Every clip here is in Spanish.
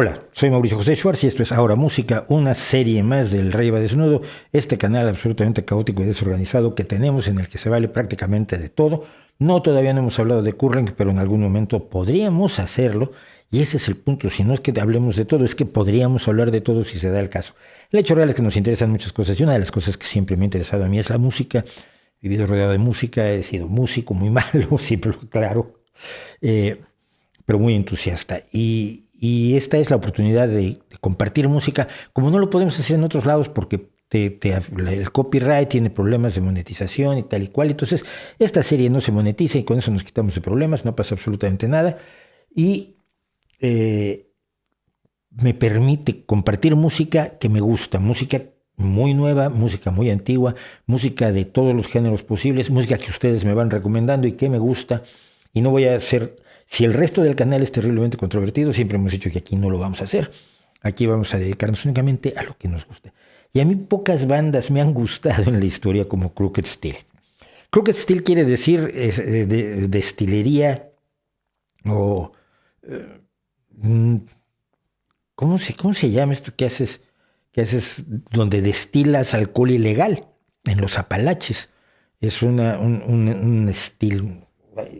Hola, soy Mauricio José Schwartz y esto es Ahora Música, una serie más del Rey va Desnudo, este canal absolutamente caótico y desorganizado que tenemos en el que se vale prácticamente de todo. No, todavía no hemos hablado de curling, pero en algún momento podríamos hacerlo y ese es el punto. Si no es que hablemos de todo, es que podríamos hablar de todo si se da el caso. El hecho real es que nos interesan muchas cosas y una de las cosas que siempre me ha interesado a mí es la música. He vivido rodeado de música, he sido músico muy malo, siempre claro, pero muy entusiasta. Y esta es la oportunidad de compartir música, como no lo podemos hacer en otros lados porque el copyright tiene problemas de monetización y tal y cual. Entonces, esta serie no se monetiza y con eso nos quitamos de problemas, no pasa absolutamente nada. Y me permite compartir música que me gusta, música muy nueva, música muy antigua, música de todos los géneros posibles, música que ustedes me van recomendando y que me gusta. Y no voy a hacer... Si el resto del canal es terriblemente controvertido, siempre hemos dicho que aquí no lo vamos a hacer. Aquí vamos a dedicarnos únicamente a lo que nos gusta. Y a mí pocas bandas me han gustado en la historia como Crooked Steel. Crooked Steel quiere decir destilería o... ¿cómo se llama esto que haces donde destilas alcohol ilegal? En los Apalaches. Es un estilo...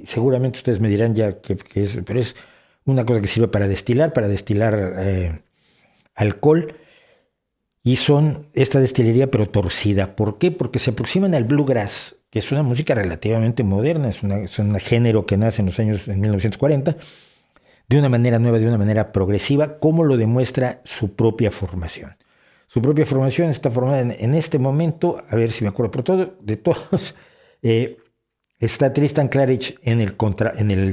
Seguramente ustedes me dirán ya que es, pero es una cosa que sirve para destilar alcohol, y son esta destilería pero torcida. ¿Por qué? Porque se aproximan al bluegrass, que es una música relativamente moderna, es un género que nace en 1940, de una manera nueva, de una manera progresiva, como lo demuestra su propia formación. Su propia formación está formada en este momento, a ver si me acuerdo por todo, de todos. Está Tristan Claridge en el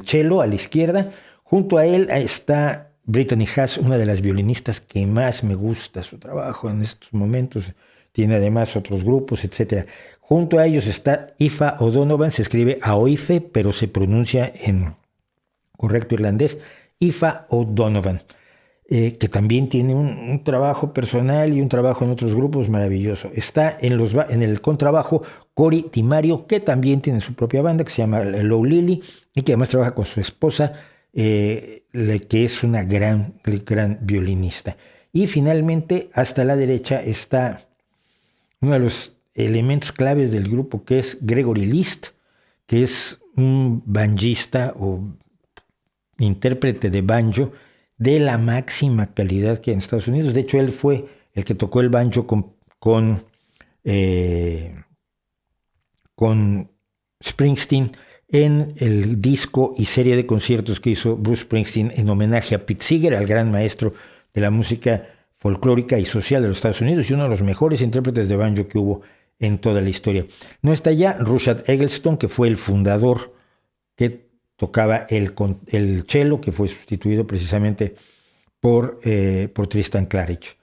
cello a la izquierda. Junto a él está Brittany Haas, una de las violinistas que más me gusta su trabajo en estos momentos. Tiene además otros grupos, etc. Junto a ellos está Aoife O'Donovan, se escribe Aoife, pero se pronuncia en correcto irlandés, Aoife O'Donovan, que también tiene un trabajo personal y un trabajo en otros grupos maravilloso. Está en el contrabajo Cory DiMario, que también tiene su propia banda que se llama Low Lily y que además trabaja con su esposa, que es una gran violinista. Y finalmente, hasta la derecha está uno de los elementos claves del grupo, que es Gregory List, que es un banjista o intérprete de banjo de la máxima calidad que hay en Estados Unidos. De hecho, él fue el que tocó el banjo con Springsteen en el disco y serie de conciertos que hizo Bruce Springsteen en homenaje a Pete Seeger, al gran maestro de la música folclórica y social de los Estados Unidos y uno de los mejores intérpretes de banjo que hubo en toda la historia. No está ya Rushard Eggleston, que fue el fundador, que tocaba el cello, que fue sustituido precisamente por Tristan Claridge.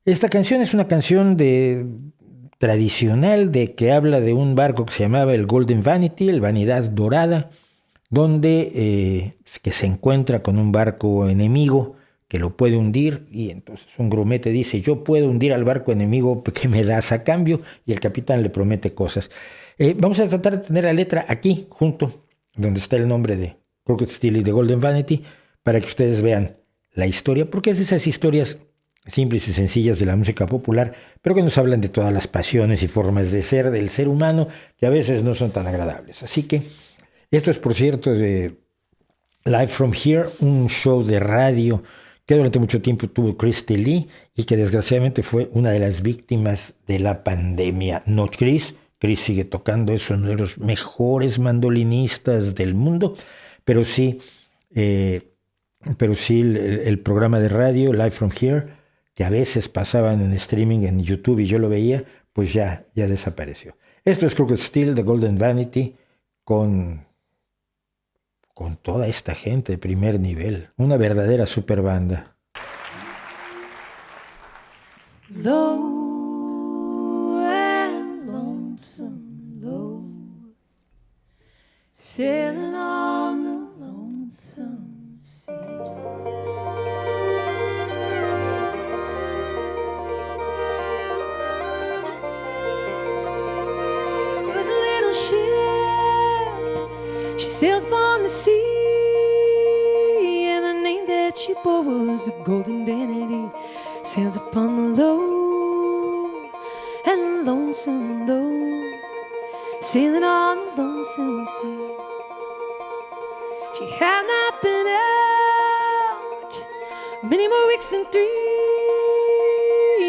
Esta canción es una canción tradicional que habla de un barco que se llamaba el Golden Vanity, el Vanidad Dorada, donde que se encuentra con un barco enemigo que lo puede hundir, y entonces un grumete dice: yo puedo hundir al barco enemigo, ¿qué me das a cambio? Y el capitán le promete cosas. Vamos a tratar de tener la letra aquí, junto, donde está el nombre de Crooked Steel y de Golden Vanity, para que ustedes vean la historia, porque es de esas historias simples y sencillas de la música popular, pero que nos hablan de todas las pasiones y formas de ser del ser humano, que a veces no son tan agradables. Así que esto es, por cierto, de Live From Here, un show de radio que durante mucho tiempo tuvo Christy Lee y que desgraciadamente fue una de las víctimas de la pandemia. No Chris sigue tocando, es uno de los mejores mandolinistas del mundo, pero sí el programa de radio Live From Here, que a veces pasaban en streaming en YouTube y yo lo veía, pues ya desapareció. Esto es Crooked Steel de Golden Vanity con toda esta gente de primer nivel, una verdadera super banda. Low and lonesome, low, sailing on the lonesome sea. Was a little ship, she sailed upon the sea, and the name that she bore for was the golden vanity, sailed upon the low and lonesome low, sailing on the lonesome sea. She had not been out many more weeks than 3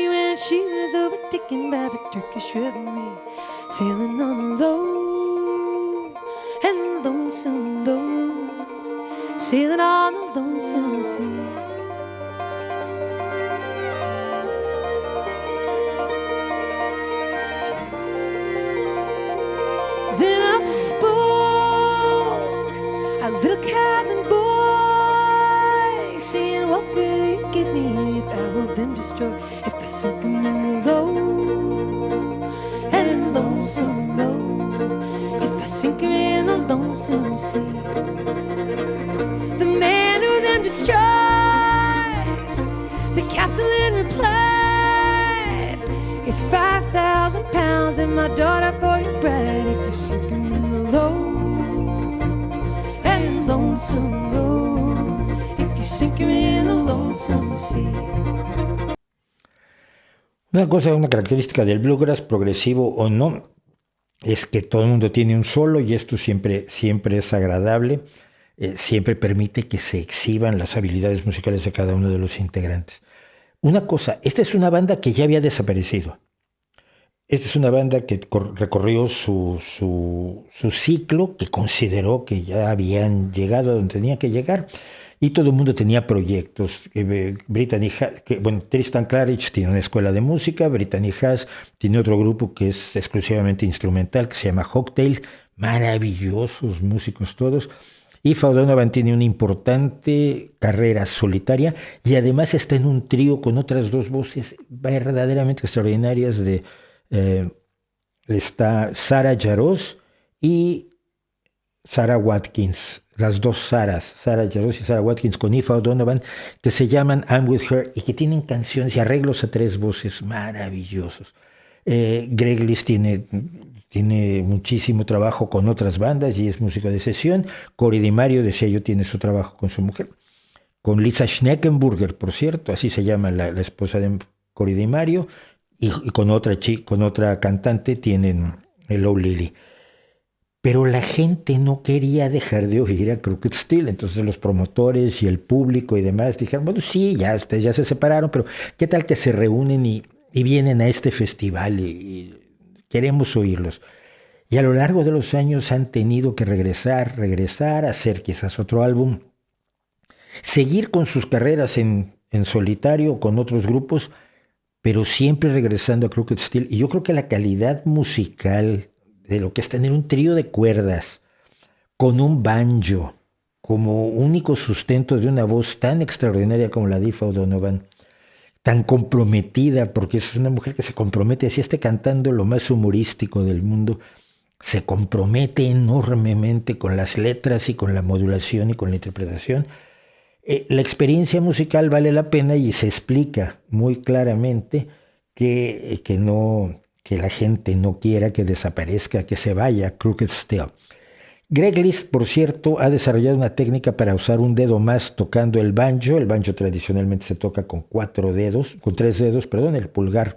when she was overtaken by the Turkish revelry, sailing on the low and lonesome low, sailing on the lonesome sea. Then up spoke a little cabin boy, saying, what will you give me if I will them destroy, if I sink 'em in the low and lonesome low, if I sink 'em in the lonesome sea. The man who them destroys, the captain then replied, it's 5,000 pounds and my daughter for your bride, if you sink 'em in the low and lonesome low, if you sink 'em in the lonesome sea. Una característica del bluegrass, progresivo o no, es que todo el mundo tiene un solo y esto siempre es agradable, siempre permite que se exhiban las habilidades musicales de cada uno de los integrantes. Una cosa, esta es una banda que ya había desaparecido. Esta es una banda que recorrió su ciclo, que consideró que ya habían llegado a donde tenía que llegar, y todo el mundo tenía proyectos. Tristan Claridge tiene una escuela de música, Brittany Haas tiene otro grupo que es exclusivamente instrumental, que se llama Hocktail, maravillosos músicos todos. Y Aoife O'Donovan tiene una importante carrera solitaria y además está en un trío con otras dos voces verdaderamente extraordinarias está Sarah Jarosz y Sarah Watkins, las dos Sarahs, Sarah Jarosz y Sarah Watkins con Aoife O'Donovan, que se llaman I'm With Her y que tienen canciones y arreglos a tres voces maravillosos. Greg List tiene muchísimo trabajo con otras bandas y es músico de sesión. Cory DeMario, decía yo, tiene su trabajo con su mujer, con Lisa Schneckenburger, por cierto, así se llama la esposa de Cory DeMario, y con otra cantante tienen Hello Lily. Pero la gente no quería dejar de oír a Crooked Steel, entonces los promotores y el público y demás dijeron, bueno, sí, ustedes ya se separaron, pero ¿qué tal que se reúnen y vienen a este festival y queremos oírlos? Y a lo largo de los años han tenido que regresar, hacer quizás otro álbum, seguir con sus carreras en solitario con otros grupos, pero siempre regresando a Crooked Steel. Y yo creo que la calidad musical de lo que es tener un trío de cuerdas con un banjo como único sustento de una voz tan extraordinaria como la de Aoife O'Donovan, tan comprometida, porque es una mujer que se compromete, así esté cantando lo más humorístico del mundo, se compromete enormemente con las letras y con la modulación y con la interpretación. La experiencia musical vale la pena y se explica muy claramente que la gente no quiera que desaparezca, que se vaya Crooked Steel. Greg List, por cierto, ha desarrollado una técnica para usar un dedo más tocando el banjo. El banjo tradicionalmente se toca con tres dedos, el pulgar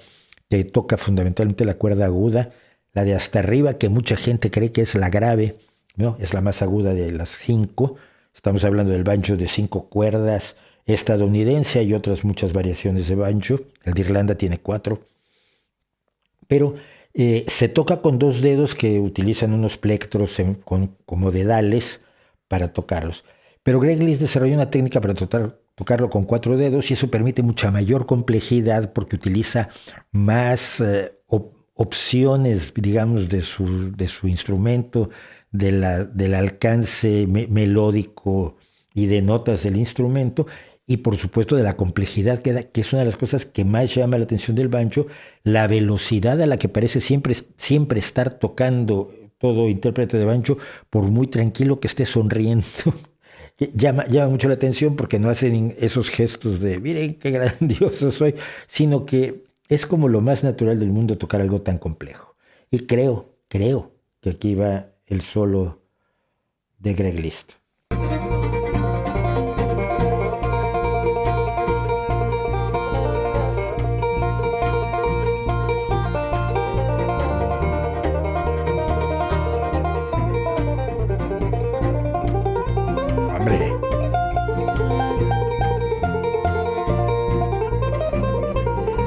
que toca fundamentalmente la cuerda aguda, la de hasta arriba, que mucha gente cree que es la grave, ¿no? Es la más aguda de las 5. Estamos hablando del banjo de 5 cuerdas estadounidense, hay otras muchas variaciones de banjo, el de Irlanda tiene 4, pero se toca con 2 dedos que utilizan unos plectros como dedales para tocarlos. Pero Greg List desarrolló una técnica para tocarlo con 4 dedos y eso permite mucha mayor complejidad porque utiliza más opciones, digamos, de su instrumento, del alcance melódico y de notas del instrumento, y por supuesto de la complejidad que es una de las cosas que más llama la atención del banjo, la velocidad a la que parece siempre estar tocando todo intérprete de banjo, por muy tranquilo que esté sonriendo. Llama mucho la atención porque no hacen esos gestos de miren qué grandioso soy, sino que es como lo más natural del mundo tocar algo tan complejo. Y creo que aquí va el solo de Greg List.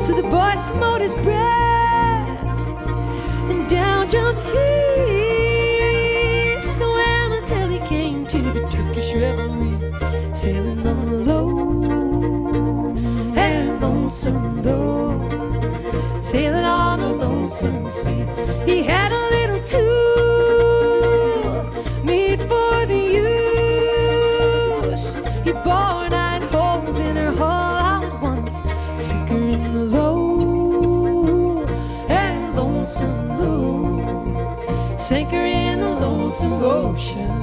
So the boy smote his breast, and down jumped he. Swam until he came to the Turkish revelry, sailing on the low and lonesome low, sailing on a lonesome sea. He had a little tool made for the use. He bore 9 holes in her hull all at once, sank her in the low and lonesome low, sank her in the lonesome ocean.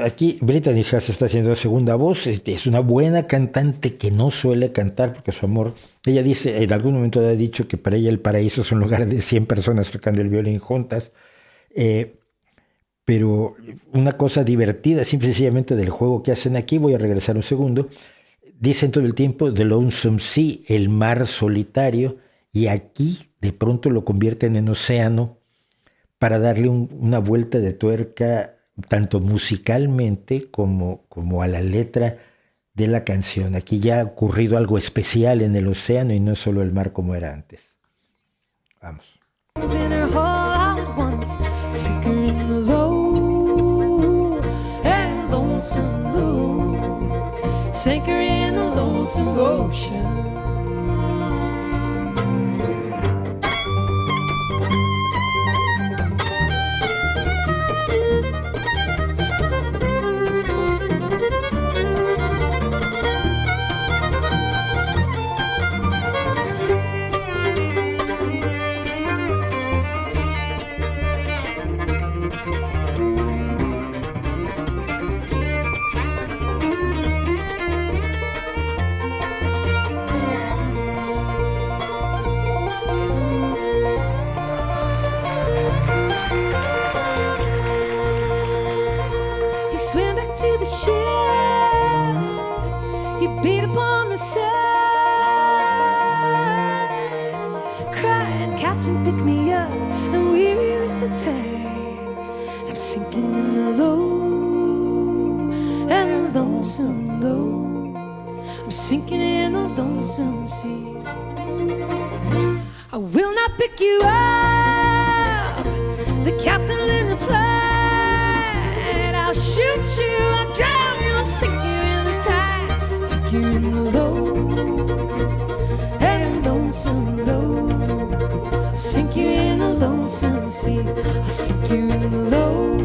Aquí Brittany Haas está haciendo segunda voz. Es una buena cantante que no suele cantar porque su amor, ella dice, en algún momento ha dicho que para ella el paraíso es un lugar de 100 personas tocando el violín juntas, pero una cosa divertida simple y sencillamente del juego que hacen aquí, voy a regresar un segundo, dicen todo el tiempo The Lonesome Sea, el mar solitario, y aquí de pronto lo convierten en océano para darle una vuelta de tuerca tanto musicalmente como a la letra de la canción. Aquí ya ha ocurrido algo especial en el océano y no solo el mar como era antes. Vamos. In her hull all at once, sank her in the low and lonesome low, sank her in the lonesome ocean. He swam back to the ship, he beat upon the side, crying, "Captain, pick me up, I'm weary with the tide, I'm sinking in the low and lonesome low, I'm sinking in the lonesome sea. I will not pick you up," the captain then replied, "I'll shoot you, I'll drown you, I'll sink you in the tide, sink you in the low and lonesome low, sink you in the lonesome sea, I'll sink you in the low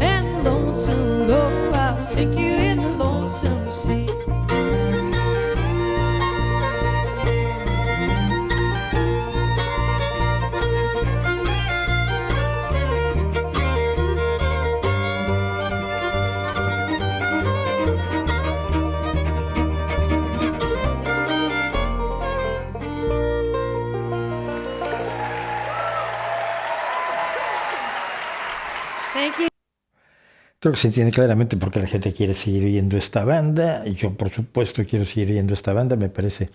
and lonesome low, I'll sink you in the lonesome sea." Thank you. Creo que se entiende claramente por qué la gente quiere seguir oyendo esta banda. Yo, por supuesto, quiero seguir oyendo esta banda. Me parece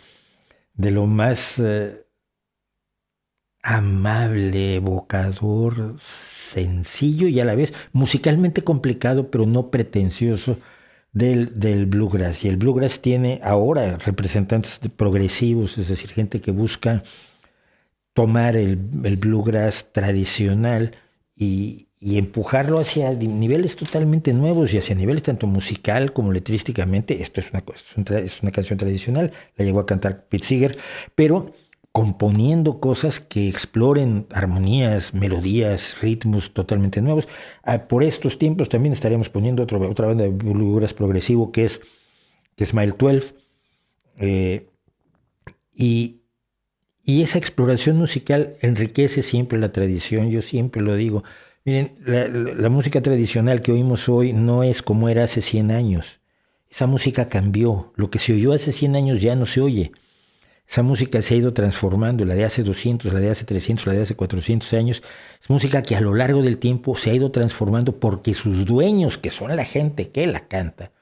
de lo más amable, evocador, sencillo y a la vez musicalmente complicado, pero no pretencioso del bluegrass. Y el bluegrass tiene ahora representantes progresivos, es decir, gente que busca tomar el bluegrass tradicional y empujarlo hacia niveles totalmente nuevos y hacia niveles tanto musical como letrísticamente. Esto es una canción tradicional, la llegó a cantar Pete Seeger, pero componiendo cosas que exploren armonías, melodías, ritmos totalmente nuevos. Por estos tiempos también estaríamos poniendo otra banda de bluegrass progresivo que es Mile 12, y esa exploración musical enriquece siempre la tradición. Yo siempre lo digo. Miren, la música tradicional que oímos hoy no es como era hace 100 años. Esa música cambió. Lo que se oyó hace 100 años ya no se oye. Esa música se ha ido transformando, la de hace 200, la de hace 300, la de hace 400 años. Es música que a lo largo del tiempo se ha ido transformando porque sus dueños, que son la gente que la canta,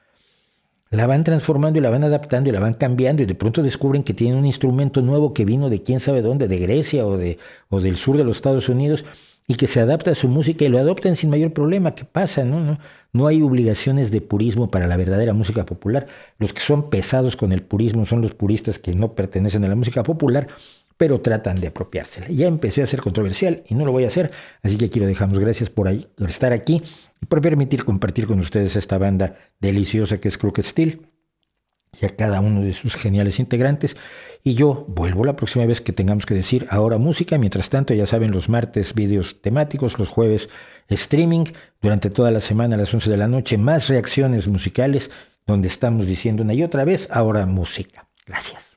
la van transformando y la van adaptando y la van cambiando, y de pronto descubren que tienen un instrumento nuevo que vino de quién sabe dónde, de Grecia o del sur de los Estados Unidos, y que se adapta a su música y lo adopten sin mayor problema. ¿Qué pasa? No hay obligaciones de purismo para la verdadera música popular. Los que son pesados con el purismo son los puristas que no pertenecen a la música popular, pero tratan de apropiársela. Ya empecé a ser controversial y no lo voy a hacer, así que aquí lo dejamos. Gracias por estar aquí y por permitir compartir con ustedes esta banda deliciosa que es Crooked Steel y a cada uno de sus geniales integrantes. Y yo vuelvo la próxima vez que tengamos que decir ahora música. Mientras tanto, ya saben, los martes vídeos temáticos, los jueves streaming, durante toda la semana a las 11 de la noche, más reacciones musicales, donde estamos diciendo una y otra vez ahora música. Gracias.